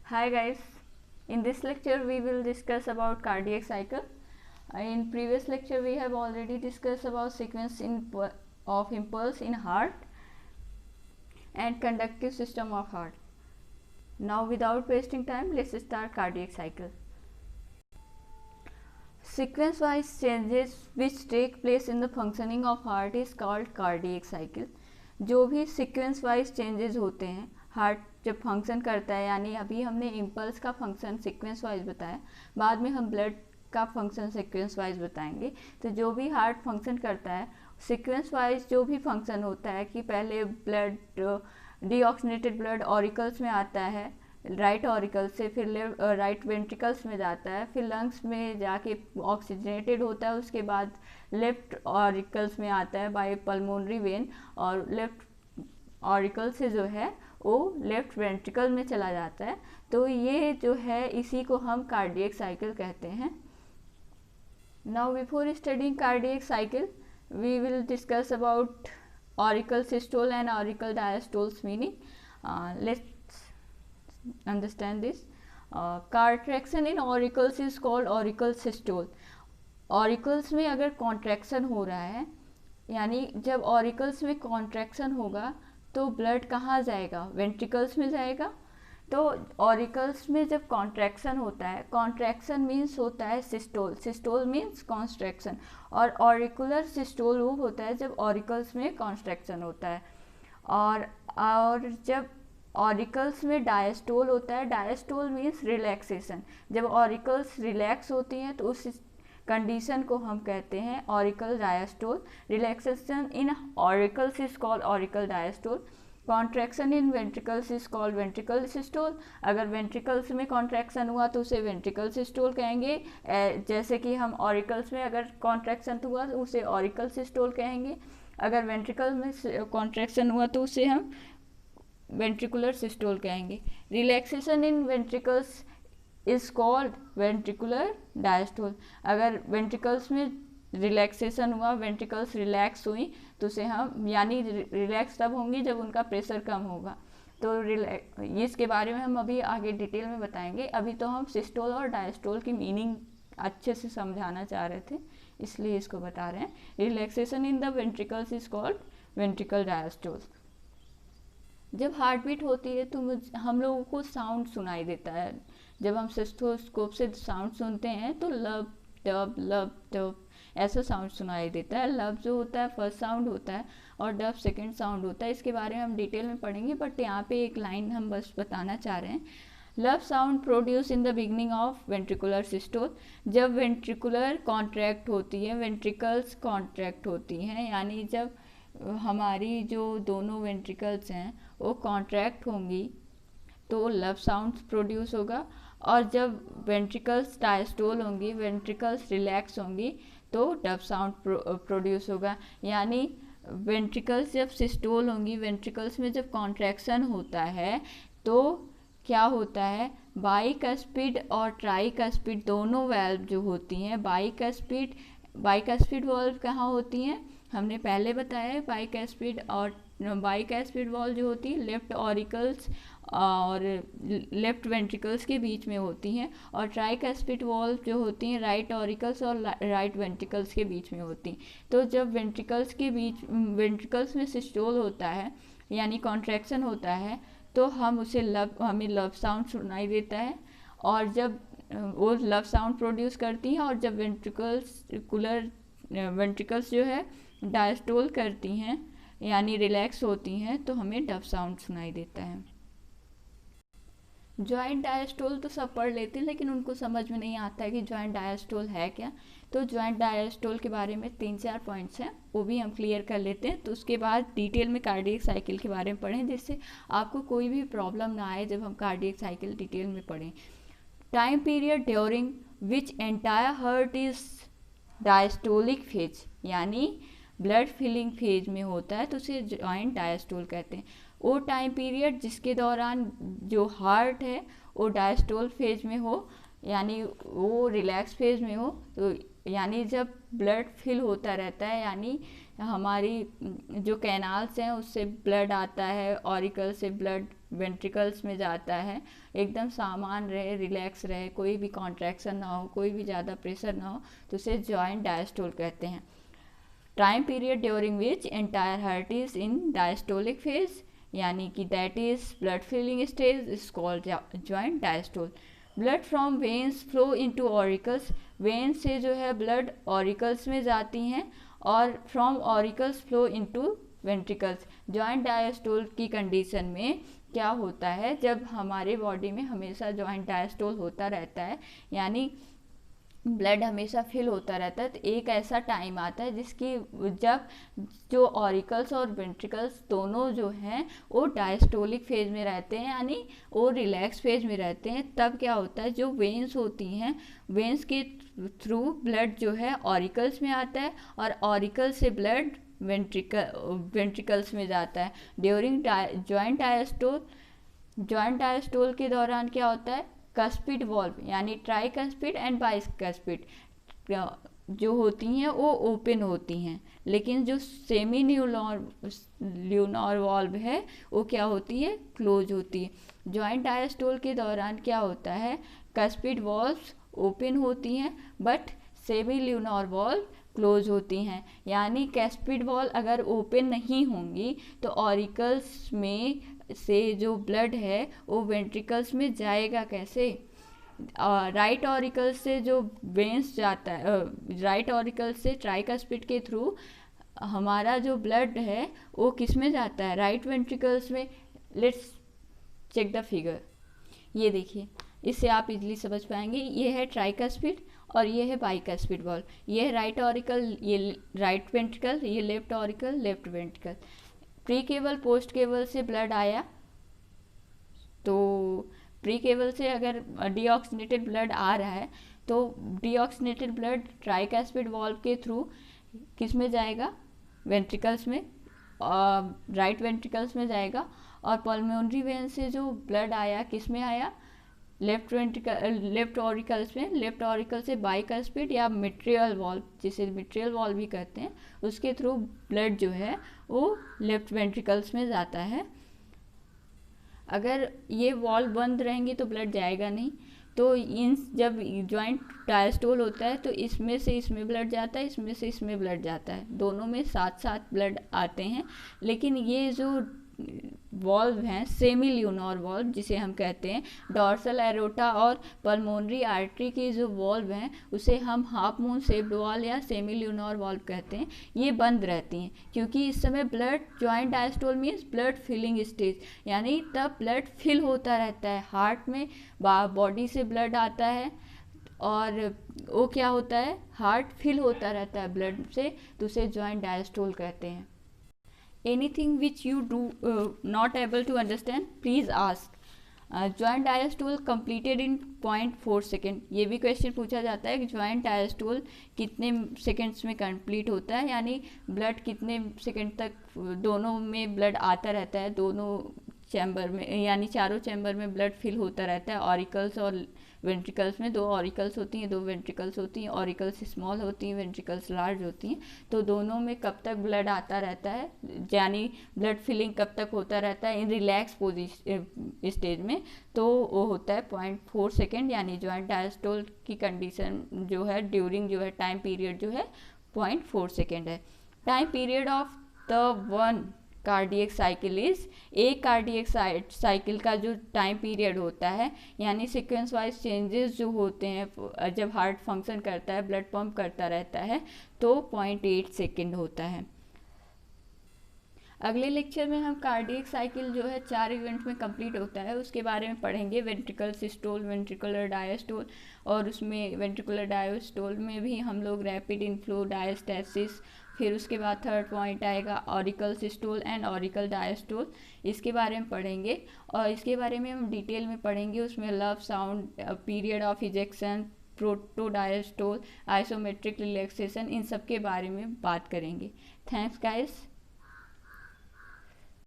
Hi guys, in this lecture we will discuss about cardiac cycle. In previous lecture we have already discussed about sequence of impulse in heart and conductive system of heart. Now without wasting time, let's start cardiac cycle. Sequence wise changes which take place in the functioning of heart is called cardiac cycle. जो भी sequence wise changes होते हैं heart जब function करता है, यानी अभी हमने इम्पल्स का फंक्शन सीक्वेंस वाइज बताया, बाद में हम ब्लड का फंक्शन सीक्वेंस वाइज बताएंगे। तो जो भी हार्ट फंक्शन करता है सीक्वेंस वाइज जो भी फंक्शन होता है कि पहले ब्लड डीऑक्सीनेटेड ब्लड ऑरिकल्स में आता है, राइट ऑरिकल से, फिर राइट वेंट्रिकल्स में जाता है, फिर लंग्स में जाके ऑक्सीजनेटेड होता है, उसके बाद लेफ्ट ऑरिकल्स में आता है बाय पल्मोनरी वेन, और लेफ्ट ऑरिकल से जो है वो लेफ्ट वेंट्रिकल में चला जाता है। तो ये जो है इसी को हम कार्डियक साइकिल कहते हैं। Now before studying cardiac cycle we will discuss about auricle systole and auricle diastoles meaning. Let's understand this. Contraction in auricles is called auricle systole. Auricles में अगर कॉन्ट्रैक्शन हो रहा है, यानी जब ऑरिकल्स में कॉन्ट्रैक्शन होगा तो ब्लड कहाँ जाएगा? वेंट्रिकल्स में जाएगा। तो ऑरिकल्स में जब कॉन्ट्रैक्शन होता है, कॉन्ट्रैक्शन मीन्स होता है सिस्टोल, सिस्टोल मीन्स कॉन्ट्रैक्शन, और ऑरिकुलर सिस्टोल वो होता है जब ऑरिकल्स में कॉन्ट्रैक्शन होता है। और जब ऑरिकल्स में डायस्टोल होता है, डायस्टोल मीन्स रिलैक्सेशन, जब ऑरिकल्स रिलैक्स होती हैं तो उस कंडीशन को हम कहते हैं auricle diastole. Relaxation in auricles is called auricle diastole. Contraction in ventricles is called ventricle systole. अगर वेंट्रिकल्स में कॉन्ट्रैक्शन हुआ तो उसे वेंट्रिकल सिस्टोल कहेंगे। जैसे कि हम ऑरिकल्स में अगर कॉन्ट्रैक्शन हुआ तो उसे ऑरिकल सिस्टोल कहेंगे। अगर वेंट्रिकल में कॉन्ट्रैक्शन हुआ तो उसे हम वेंट्रिकुलर सिस्टोल कहेंगे। Relaxation in ventricles is called ventricular diastole. अगर वेंट्रिकल्स में रिलैक्सेशन हुआ, वेंट्रिकल्स रिलैक्स हुई, तो उसे हम, यानी रिलैक्स तब होंगी जब उनका प्रेशर कम होगा। तो इसके बारे में हम अभी आगे डिटेल में बताएंगे। अभी तो हम सिस्टोल और डायस्टोल की मीनिंग अच्छे से समझाना चाह रहे थे, इसलिए इसको बता रहे हैं। Relaxation in the ventricles is called ventricle diastole. जब हार्ट बीट होती है तो हम लोगों को साउंड सुनाई देता है। जब हम स्टेथोस्कोप से साउंड सुनते हैं तो लब डब ऐसा साउंड सुनाई देता है। लब जो होता है फर्स्ट साउंड होता है और डब सेकंड साउंड होता है। इसके बारे में हम डिटेल में पढ़ेंगे, बट यहाँ पे एक लाइन हम बस बताना चाह रहे हैं। लब sound produce in the beginning of ventricular systole. जब वेंट्रिकुलर कॉन्ट्रैक्ट होती है, वेंट्रिकल्स कॉन्ट्रैक्ट होती हैं, यानी जब हमारी जो दोनों वेंट्रिकल्स हैं वो कॉन्ट्रैक्ट होंगी तो लब साउंड प्रोड्यूस होगा। और जब वेंट्रिकल्स डायस्टोल होंगी, वेंट्रिकल्स रिलैक्स होंगी, तो डब साउंड प्रोड्यूस होगा। यानी वेंट्रिकल्स जब सिस्टोल होंगी, वेंट्रिकल्स में जब कॉन्ट्रैक्शन होता है तो क्या होता है, बाइकस्पिड और ट्राइकस्पिड दोनों वाल्व जो होती हैं, बाइकस्पिड वाल्व कहाँ होती हैं? हमने पहले बताया है। बाइकस्पिड वाल्व जो होती है लेफ्ट ऑरिकल्स और लेफ्ट वेंट्रिकल्स के बीच में होती हैं, और ट्राइकस्पिड वाल्व जो होती हैं राइट ऑरिकल्स और राइट वेंट्रिकल्स के बीच में होती हैं। तो जब वेंट्रिकल्स में सिस्टोल होता है, यानी कॉन्ट्रैक्शन होता है, तो हमें लब साउंड सुनाई देता है, और जब वो लब साउंड प्रोड्यूस करती हैं, और जब वेंट्रिकल्स जो है डायस्टोल करती हैं यानी रिलैक्स होती हैं, तो हमें डब साउंड सुनाई देता है। जॉइंट डायस्टोल तो सब पढ़ लेते हैं, लेकिन उनको समझ में नहीं आता है कि जॉइंट डायस्टोल है क्या। तो जॉइंट डायस्टोल के बारे में 3-4 पॉइंट्स हैं, वो भी हम क्लियर कर लेते हैं। तो उसके बाद डिटेल में कार्डियक साइकिल के बारे में पढ़ें, जिससे आपको कोई भी प्रॉब्लम ना आए जब हम कार्डियक साइकिल डिटेल में पढ़ें। Time period during which entire heart is diastolic phase, यानी ब्लड फिलिंग फेज में होता है तो उसे जॉइंट डायस्टोल कहते हैं। वो टाइम पीरियड जिसके दौरान जो हार्ट है वो डायस्टोल फेज में हो, यानी वो रिलैक्स फेज में हो, तो यानी जब ब्लड फिल होता रहता है, यानी हमारी जो कैनाल्स हैं उससे ब्लड आता है, ऑरिकल से ब्लड वेंट्रिकल्स में जाता है, एकदम सामान रहे, रिलैक्स रहे, कोई भी कॉन्ट्रैक्शन ना हो, कोई भी ज़्यादा प्रेशर ना हो, तो उसे जॉइंट डायस्टोल कहते हैं। Time period during which entire heart is in diastolic phase, यानी कि that is blood filling stage, is called joint diastole. Blood from veins flow into auricles, vein से जो है ब्लड ऑरिकल्स में जाती हैं और from auricles flow into ventricles. Joint diastole की कंडीशन में क्या होता है, जब हमारे बॉडी में हमेशा जॉइंट डायस्टोल होता रहता है, यानी ब्लड हमेशा फिल होता रहता है, तो एक ऐसा टाइम आता है जिसकी जब जो ऑरिकल्स और वेंट्रिकल्स दोनों जो हैं वो डायस्टोलिक फेज में रहते हैं, यानी वो रिलैक्स फेज में रहते हैं। तब क्या होता है, जो वेन्स होती हैं, वेन्स के थ्रू ब्लड जो है ऑरिकल्स में आता है और ऑरिकल्स से ब्लड वेंट्रिकल्स में जाता है। ड्यूरिंग जॉइंट डायस्टोल के दौरान क्या होता है, कस्पिड वॉल्व यानी ट्राइकस्पिड एंड बाइकस्पिड जो होती हैं वो ओपन होती हैं, लेकिन जो सेमी ल्यूनार वॉल्व है वो क्या होती है, क्लोज होती है। जॉइंट डायस्टोल के दौरान क्या होता है, कस्पिड वॉल्व्स ओपन होती हैं but semi lunar valve close होती हैं, यानी कैस्पिड वॉल अगर ओपन नहीं होंगी तो ऑरिकल्स में से जो ब्लड है वो वेंट्रिकल्स में जाएगा कैसे। राइट ऑरिकल से जो वेन्स जाता है, राइट ऑरिकल से ट्राइकस्पिड के थ्रू हमारा जो ब्लड है वो किस में जाता है, राइट वेंट्रिकल्स में। लेट्स चेक द फिगर, ये देखिए, इससे आप इजीली समझ पाएंगे। ये है ट्राइकस्पिड और ये है बाइकस्पिड वॉल्व, ये है राइट ऑरिकल, ये राइट वेंट्रिकल, ये left auricle, left ventricle. Pre caval post caval से ब्लड आया, तो प्री केबल से अगर डीऑक्सीनेटेड ब्लड आ रहा है तो डीऑक्सीनेटेड ब्लड ट्राइकस्पिड वॉल्व के थ्रू किस में जाएगा, वेंट्रिकल्स में, राइट वेंट्रिकल्स में जाएगा। और पल्मोनरी वेन से जो ब्लड आया किस में आया, लेफ्ट ऑरिकल्स में। लेफ्ट ऑरिकल से बाइकस्पिड या मिट्रियल वॉल्व, जिसे मिट्रियल वॉल्व भी कहते हैं, उसके थ्रू ब्लड जो है वो लेफ्ट वेंट्रिकल्स में जाता है। अगर ये वॉल्व बंद रहेंगे तो ब्लड जाएगा नहीं, तो इन जब जॉइंट डायस्टोल होता है तो इसमें से इसमें ब्लड जाता है, इसमें से इसमें ब्लड जाता है, दोनों में साथ साथ ब्लड आते हैं। लेकिन ये जो वॉल्व हैं, सेमी ल्यूनार वॉल्व जिसे हम कहते हैं, डॉर्सल एरोटा और पल्मोनरी आर्टरी की जो वॉल्व हैं उसे हम हाफ मून शेप्ड वॉल्व या सेमी ल्यूनार वॉल्व कहते हैं। ये बंद रहती हैं क्योंकि इस समय blood, joint diastole means blood filling stage, यानी तब ब्लड फिल होता रहता है, हार्ट में बॉडी से ब्लड आता है और वो क्या होता है, हार्ट फिल होता रहता है ब्लड से, तो उसे जॉइंट डायस्टोल कहते हैं। Anything which you do not able to understand, please ask. Joint diastole completed in 0.4 second, ये भी क्वेश्चन पूछा जाता है कि जॉइंट डायस्टोल कितने सेकेंड्स में कंप्लीट होता है, यानी ब्लड कितने सेकेंड तक दोनों में ब्लड आता रहता है, दोनों चैम्बर में, यानी चारों चैम्बर में ब्लड फिल होता रहता है। ऑरिकल्स और वेंट्रिकल्स में, दो ऑरिकल्स होती हैं, दो वेंट्रिकल्स होती हैं, ऑरिकल्स स्मॉल होती हैं, वेंट्रिकल्स लार्ज होती हैं, तो दोनों में कब तक ब्लड आता रहता है, यानी ब्लड फिलिंग कब तक होता रहता है इन रिलैक्स स्टेज में, तो वो होता है 0.4 सेकेंड, यानी जॉइंट डायस्टोल की कंडीशन जो है ड्यूरिंग जो है टाइम पीरियड जो है 0.4 सेकेंड है। Time period of the one cardiac cycle is, एक कार्डियक साइकिल का जो टाइम पीरियड होता है, यानी सीक्वेंस वाइज चेंजेस जो होते हैं जब हार्ट फंक्शन करता है, ब्लड पंप करता रहता है, तो 0.8 सेकेंड होता है। अगले लेक्चर में हम कार्डियक साइकिल जो है 4 इवेंट्स में कंप्लीट होता है उसके बारे में पढ़ेंगे, वेंट्रिकल सिस्टोल, वेंट्रिकुलर डायस्टोल, और उसमें वेंट्रिकुलर डायस्टोल में भी हम लोग रैपिड इनफ्लो डायस्टेसिस, फिर उसके बाद थर्ड पॉइंट आएगा auricle systole and auricle diastole, इसके बारे में पढ़ेंगे और इसके बारे में हम डिटेल में पढ़ेंगे। उसमें lub sound, period of ejection, protodiastole, isometric relaxation, इन सब के बारे में बात करेंगे। Thanks guys.